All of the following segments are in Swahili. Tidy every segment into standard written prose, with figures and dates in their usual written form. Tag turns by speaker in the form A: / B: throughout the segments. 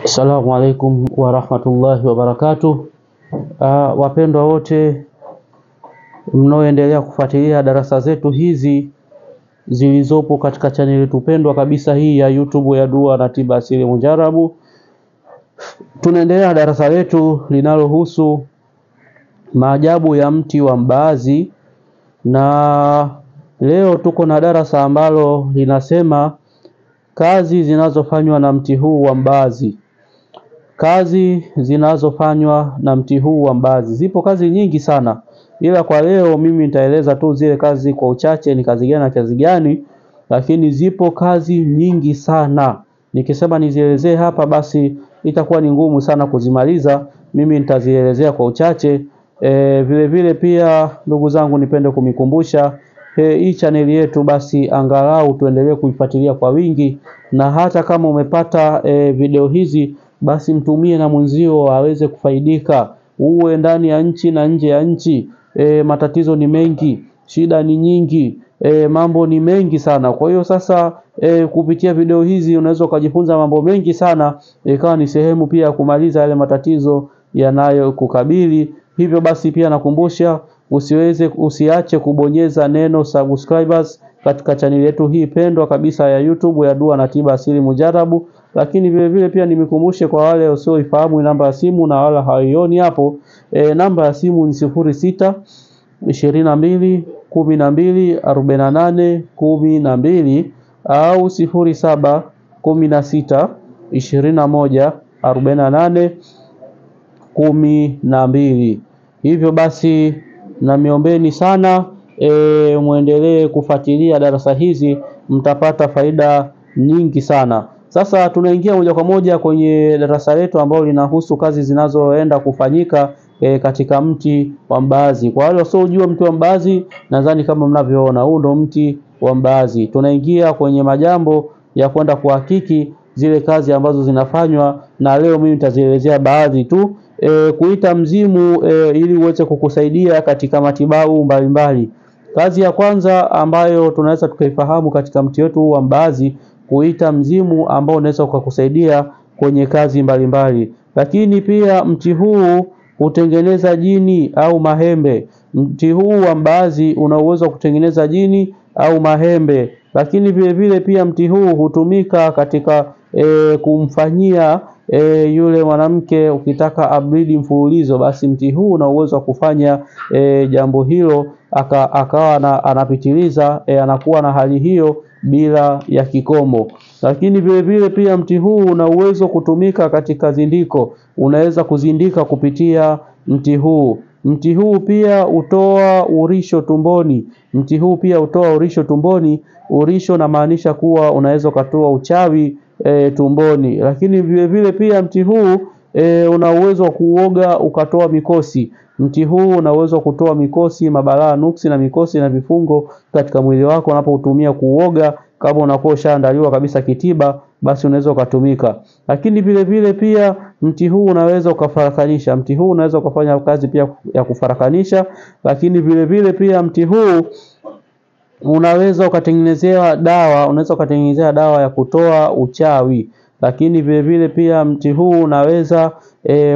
A: Assalamu alaikum wa rahmatullahi wa barakatuh. Wapendwa wote mnaoendelea kufuatilia darasa zetu hizi zilizopo katika channel yetu pendwa kabisa hii ya YouTube ya Dua na Tiba Asili Mujarabu. Tunaendelea darasa letu linalohusu maajabu ya mti wa mbaazi, na leo tuko na darasa ambalo linasema kazi zinazofanywa na mti huu wa mbaazi. Kazi zinazofanywa na mti huu wa mbaazi. Zipo kazi nyingi sana, ila kwa leo mimi nitaeleza tu zile kazi kwa uchache, ni kazi gani na kazi gani, lakini zipo kazi nyingi sana. Nikisema nizielezee hapa basi itakuwa ni ngumu sana kuzimaliza. Mimi nitazielezea kwa uchache. Vile vile pia ndugu zangu, nipende kumikumbusha hii channel yetu basi angalau tuendelee kuifuatilia kwa wingi, na hata kama umepata video hizi basi mtumie na mwenzio aweze kufaidika, uwe ndani ya nchi na nje ya nchi. Matatizo ni mengi, shida ni nyingi, mambo ni mengi sana. Kwa hiyo sasa kupitia video hizi unaweza kujifunza mambo mengi sana, ikawa ni sehemu pia kumaliza yale matatizo yanayokukabili. Hivyo basi pia nakumbusha usiache kubonyeza neno subscribers katika channel yetu hii pendwa kabisa ya YouTube ya Dua na Tiba Asili Mujarabu. Lakini vile vile pia nimekumbushe kwa wale wasioifahamu namba ya simu na wala hawaioni hapo, namba ya simu ni 06 22 12 48 12 au 07 16 21 48 12. Hivyo basi na miombeni sana muendelee kufuatilia darasa hizi, mtapata faida nyingi sana. Sasa tunaingia moja kwa moja kwenye darasa letu ambalo linahusu kazi zinazoenda kufanyika katika mti wa mbaazi. Kwa wale wasiojua mti wa mbaazi, nadhani kama mnavyoona huu ndo mti wa mbaazi. Tunaingia kwenye majambo ya kwenda kuhakiki zile kazi ambazo zinafanywa, na leo mimi nitazielezea baadhi tu. Kuita mzimu ili uweze kukusaidia katika matibabu mbalimbali. Kazi ya kwanza ambayo tunaweza tukaifahamu katika mti wetu wa mbaazi, kuita mzimu ambao unaweza kukusaidia kwenye kazi mbalimbali. Lakini pia mti huu hutengeneza jini au mahembe. Mti huu wa mbaazi una uwezo wa kutengeneza jini au mahembe. Lakini vile vile pia mti huu hutumika katika kumfanyia yule mwanamke, ukitaka abridi mfululizo, basi mti huu una uwezo wa kufanya jambo hilo, akawa anapitiliza, anakuwa na hali hiyo bila ya kikomo. Lakini vile vile pia mti huu una uwezo kutumika katika zindiko. Unaweza kuzindika kupitia mti huu. Mti huu pia hutoa urisho tumboni. Mti huu pia hutoa urisho tumboni. Urisho na maanisha kuwa unaweza kutoa uchawi tumboni. Lakini vile vile pia mti huu una uwezo wa kuoga ukatoa mikosi. Mti huu una uwezo wa kutoa mikosi, mabalaa, nuksi na mikosi na vifungo katika mwili wako unapotumia kuoga. Kama unakuwa ushaandaliwa kabisa kitiba, basi unaweza ukatumika. Lakini vile vile pia mti huu unaweza ukafarakanisha. Mti huu unaweza kufanya kazi pia ya kufarakanisha. Lakini vile vile pia mti huu unaweza ukatengenezea dawa, unaweza ukatengenezea dawa ya kutoa uchawi. Lakini vile vile pia mti huu unaweza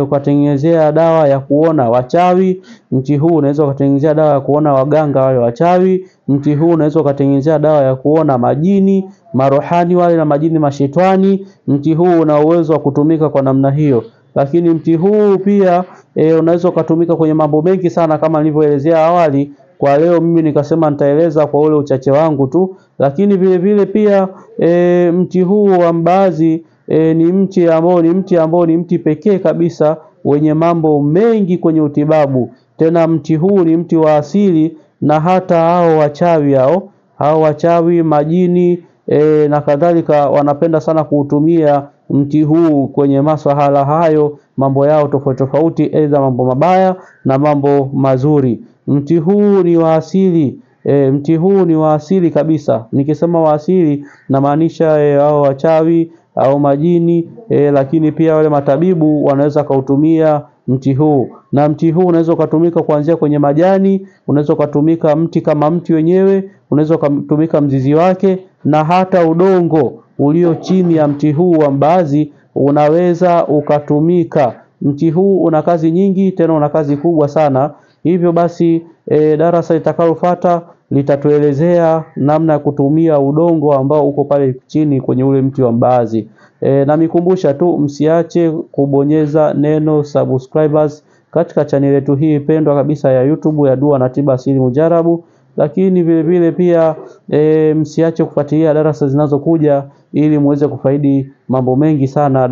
A: ukatengenezea dawa ya kuona wachawi. Mti huu unaweza ukatengenezea dawa ya kuona waganga wale wachawi. Mti huu unaweza ukatengenezea dawa ya kuona majini, marohani wale na majini mashetani. Mti huu una uwezo wa kutumika kwa namna hiyo. Lakini mti huu pia unaweza kutumika kwenye mambo mengi sana kama nilivyoelezea awali. Kwa leo mimi nikasema nitaeleza kwa ule uchache wangu tu. Lakini vile vile pia mti huu wa mbaazi ni mti pekee kabisa wenye mambo mengi kwenye utibabu. Tena mti huu ni mti wa asili, na hata hao wachawi majini na kadhalika wanapenda sana kuutumia mti huu kwenye masuala hayo, mambo yao tofauti tofauti, aidha mambo mabaya na mambo mazuri. Mti huu ni wa asili. Mti huu ni wa asili kabisa. Nikisema wa asili na maanisha hao wachawi au majini, lakini pia wale matabibu wanaweza kautumia mti huu. Na mti huu unaweza kutumika kuanzia kwenye majani, unaweza kutumika mti kama mti wenyewe, unaweza kutumika mzizi wake, na hata udongo ulio chini ya mti huu wa mbaazi unaweza ukatumika. Mti huu una kazi nyingi, tena una kazi kubwa sana. Hivyo basi darasa litakalofuata litatuelezea namna ya kutumia udongo ambao uko pale chini kwenye ule mti wa mbaazi. Na mikumbusha tu msiache kubonyeza neno subscribers katika channel yetu hii pendwa kabisa ya YouTube ya Dua na Tiba Asili Mujarabu. Lakini vile vile pia msiache kufuatilia darasa zinazokuja ili muweze kufaidi mambo mengi sana.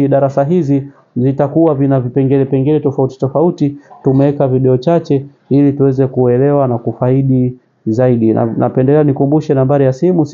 A: Darasa hizi zitakuwa vina vipengele tofauti. Tumeweka video chache ili tuweze kuelewa na kufaidi zaidi. Napendelea nikumbushe nambari ya simu